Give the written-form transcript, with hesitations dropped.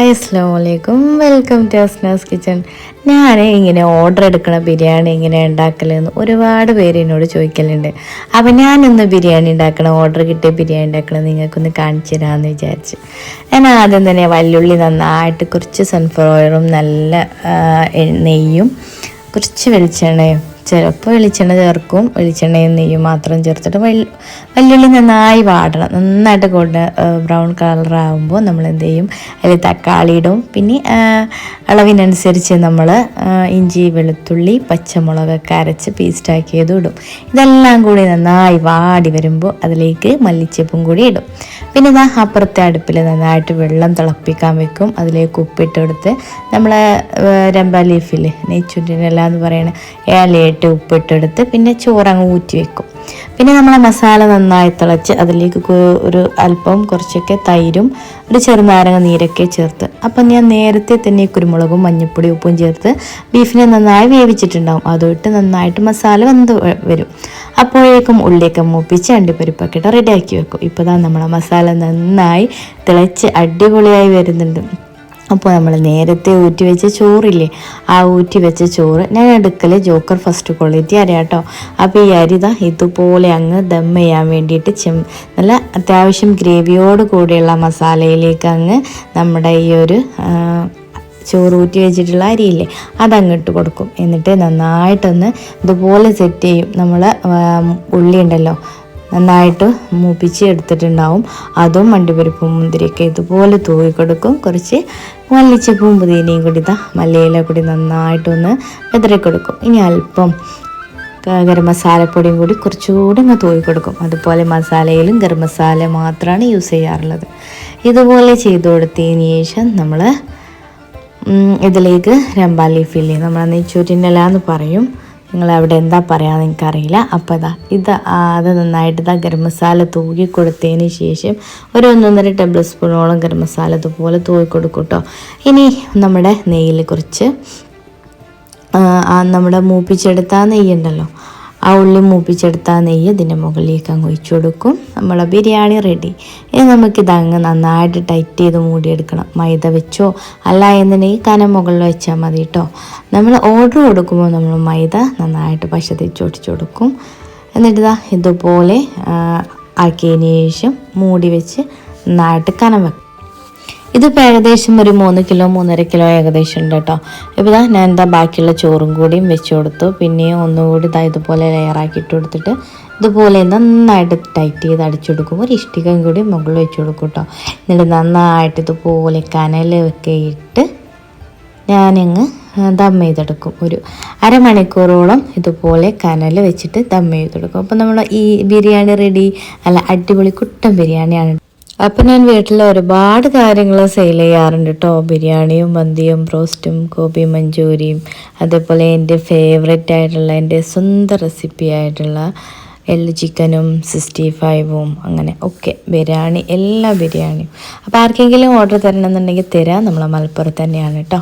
Hi അസ്സലാമു അലൈക്കും, welcome to Asnas kitchen. ഞാൻ ഇങ്ങനെ ഓർഡർ എടുക്കണ ബിരിയാണി ഇങ്ങനെ ഉണ്ടാക്കലെന്ന് ഒരുപാട് പേര് എന്നോട് ചോദിക്കലുണ്ട്. അപ്പം ഞാനൊന്ന് ബിരിയാണി ഉണ്ടാക്കണം, ഓർഡർ കിട്ടിയ ബിരിയാണി ഉണ്ടാക്കണം, നിങ്ങൾക്കൊന്ന് കാണിച്ചു തരാമെന്ന് വിചാരിച്ചു. ഞാൻ ആദ്യം തന്നെ വല്ലുള്ളി നന്നായിട്ട് കുറച്ച് സൺഫ്ലവർ ഓയിലും നല്ല നെയ്യും കുറച്ച് വെളിച്ചെണ്ണയും, ചിലപ്പോൾ വെളിച്ചെണ്ണ ചേർക്കും, വെളിച്ചെണ്ണയും നെയ്യും മാത്രം ചേർത്തിട്ട് വല്ലുള്ളി നന്നായി വാടണം. നന്നായിട്ട് ബ്രൗൺ കളറാകുമ്പോൾ നമ്മൾ എന്ത് ചെയ്യും, അതിൽ തക്കാളി ഇടും. പിന്നെ അളവിനനുസരിച്ച് നമ്മൾ ഇഞ്ചി വെളുത്തുള്ളി പച്ചമുളകൊക്കെ അരച്ച് പേസ്റ്റാക്കിയതും ഇടും. ഇതെല്ലാം കൂടി നന്നായി വാടി വരുമ്പോൾ അതിലേക്ക് മല്ലിച്ചപ്പും കൂടി ഇടും. പിന്നെ ഇതാ അപ്പുറത്തെ അടുപ്പിൽ നന്നായിട്ട് വെള്ളം തിളപ്പിക്കാൻ വെക്കും. അതിലേക്ക് ഉപ്പിട്ടെടുത്ത് നമ്മൾ രമ്പ ലീഫിൽ നെയ്ച്ചൂരിനെല്ലാം എന്ന് പറയണ ഇലയിട്ട് ഉപ്പിട്ടെടുത്ത് പിന്നെ ചോറങ്ങ് ഊറ്റി വെക്കും. പിന്നെ നമ്മളെ മസാല നന്നായി തിളച്ച് അതിലേക്ക് ഒരു അല്പം കുറച്ചൊക്കെ തൈരും ഒരു ചെറുനാരങ്ങ നീരൊക്കെ ചേർത്ത്, അപ്പം ഞാൻ നേരത്തെ തന്നെ കുരുമുളകും മഞ്ഞൾപ്പൊടി ഉപ്പും ചേർത്ത് ബീഫിനെ നന്നായി വേവിച്ചിട്ടുണ്ടാവും. അതിട്ട് നന്നായിട്ട് മസാല വെന്ത് വരും. അപ്പോഴേക്കും ഉള്ളിയൊക്കെ മൂപ്പിച്ച് അണ്ടിപ്പരിപ്പൊക്കെ ഇട്ട് റെഡിയാക്കി വെക്കും. ഇപ്പോൾ ദാ നമ്മളെ മസാല നന്നായി തിളച്ച് അടിപൊളിയായി വരുന്നുണ്ട്. അപ്പോൾ നമ്മൾ നേരത്തെ ഊറ്റി വെച്ച ചോറില്ലേ, ആ ഊറ്റി വെച്ച ചോറ് ഞാൻ എടുക്കൽ ജോക്കർ ഫസ്റ്റ് ക്വാളിറ്റി അരിയാ കേട്ടോ. അപ്പോൾ ഈ അരി ഇതുപോലെ അങ്ങ് ദം ചെയ്യാൻ വേണ്ടിയിട്ട് നല്ല അത്യാവശ്യം ഗ്രേവിയോട് കൂടിയുള്ള മസാലയിലേക്ക് അങ്ങ് നമ്മുടെ ഈ ഒരു ചോറ് ഊറ്റി വെച്ചിട്ടുള്ള അരിയില്ലേ അതങ്ങിട്ട് കൊടുക്കും. എന്നിട്ട് നന്നായിട്ടൊന്ന് ഇതുപോലെ സെറ്റ് ചെയ്യും. നമ്മൾ ഉള്ളി ഉണ്ടല്ലോ നന്നായിട്ട് മൂപ്പിച്ച് എടുത്തിട്ടുണ്ടാവും, അതും അണ്ടിപ്പരിപ്പും മുന്തിരിയൊക്കെ ഇതുപോലെ തൂവി കൊടുക്കും. കുറച്ച് മല്ലിച്ചപ്പും പുതിനയും കൂടി മല്ലിയില കൂടി നന്നായിട്ടൊന്ന് വെതറി കൊടുക്കും. ഇനി അല്പം ഗരം മസാലപ്പൊടിയും കൂടി കുറച്ചുകൂടി അങ്ങ് തൂവി കൊടുക്കും. അതുപോലെ മസാലയിലും ഗരം മസാല മാത്രമാണ് യൂസ് ചെയ്യാറുള്ളത്. ഇതുപോലെ ചെയ്ത് കൊടുത്തതിന് ശേഷം നമ്മൾ ഇതിലേക്ക് രമ്പ ലീഫില്ലേ, നമ്മൾ നെയ്ച്ചോറ്റിൻ്റെ ഇല എന്ന് പറയും, നിങ്ങളവിടെ എന്താ പറയാന്ന് എനിക്കറിയില്ല. അപ്പോൾ അത് നന്നായിട്ട് ഗരം മസാല തൂക്കി കൊടുത്തതിന് ശേഷം ഒരു 1.5 ടേബിൾ സ്പൂണോളം ഗരം മസാല ഇതുപോലെ തൂക്കി കൊടുക്കും കേട്ടോ. ഇനി നമ്മുടെ നെയ്യിൽ കുറച്ച് നമ്മുടെ മൂപ്പിച്ചെടുത്ത നെയ്യുണ്ടല്ലോ, ആ ഉള്ളി മൂപ്പിച്ചെടുത്ത നെയ്യ് ഇതിൻ്റെ മുകളിലേക്ക് അങ്ങ് ഒഴിച്ചു കൊടുക്കും. നമ്മളെ ബിരിയാണി റെഡി. ഇനി നമുക്കിതങ്ങ് നന്നായിട്ട് ടൈറ്റ് ചെയ്ത് മൂടിയെടുക്കണം. മൈദ വെച്ചോ അല്ല എന്നുണ്ടെങ്കിൽ കനം മുകളിൽ വെച്ചാൽ മതി കേട്ടോ. നമ്മൾ ഓർഡർ കൊടുക്കുമ്പോൾ നമ്മൾ മൈദ നന്നായിട്ട് പശ തേച്ച് ഒട്ടിച്ചു കൊടുക്കും. എന്നിട്ട് ഇതുപോലെ ആക്കിയതിന് ശേഷം മൂടി വെച്ച് നന്നായിട്ട് കനം വെക്കും. ഇതിപ്പോൾ ഏകദേശം ഒരു 3 കിലോ 3.5 കിലോ ഏകദേശം ഉണ്ട് കേട്ടോ. ഇപ്പോൾ ഞാൻ ബാക്കിയുള്ള ചോറും കൂടിയും വെച്ച് കൊടുത്തു. പിന്നെയും ഒന്നുകൂടി ഇതുപോലെ ലെയറാക്കിയിട്ട് കൊടുത്തിട്ട് ഇതുപോലെ നന്നായിട്ട് ടൈറ്റ് ചെയ്ത് അടിച്ചെടുക്കും. ഒരു ഇഷ്ടികം കൂടി മുകളിൽ വെച്ച് കൊടുക്കും കേട്ടോ. എന്നിട്ട് നന്നായിട്ട് ഇതുപോലെ കനലൊക്കെ ഇട്ട് ഞാനങ്ങ് ദം ചെയ്തെടുക്കും. ഒരു അരമണിക്കൂറോളം ഇതുപോലെ കനൽ വെച്ചിട്ട് ദം ചെയ്തെടുക്കും. അപ്പോൾ നമ്മൾ ഈ ബിരിയാണി റെഡി. നല്ല അടിപൊളി കുട്ടൻ ബിരിയാണിയാണ്. അപ്പം ഞാൻ വീട്ടിൽ ഒരുപാട് കാര്യങ്ങൾ സെയിൽ ചെയ്യാറുണ്ട് കേട്ടോ. ബിരിയാണിയും മന്തിയും ബ്രോസ്റ്റും ഗോബി മഞ്ചൂരിയും, അതേപോലെ എൻ്റെ ഫേവറേറ്റ് ആയിട്ടുള്ള എൻ്റെ സ്വന്തം റെസിപ്പി ആയിട്ടുള്ള എള്ള് ചിക്കനും 65ഉം അങ്ങനെ ഒക്കെ ബിരിയാണി, എല്ലാ ബിരിയാണിയും. അപ്പോൾ ആർക്കെങ്കിലും ഓർഡർ തരണമെന്നുണ്ടെങ്കിൽ തരാം. നമ്മളെ മലപ്പുറത്ത് തന്നെയാണ് കേട്ടോ.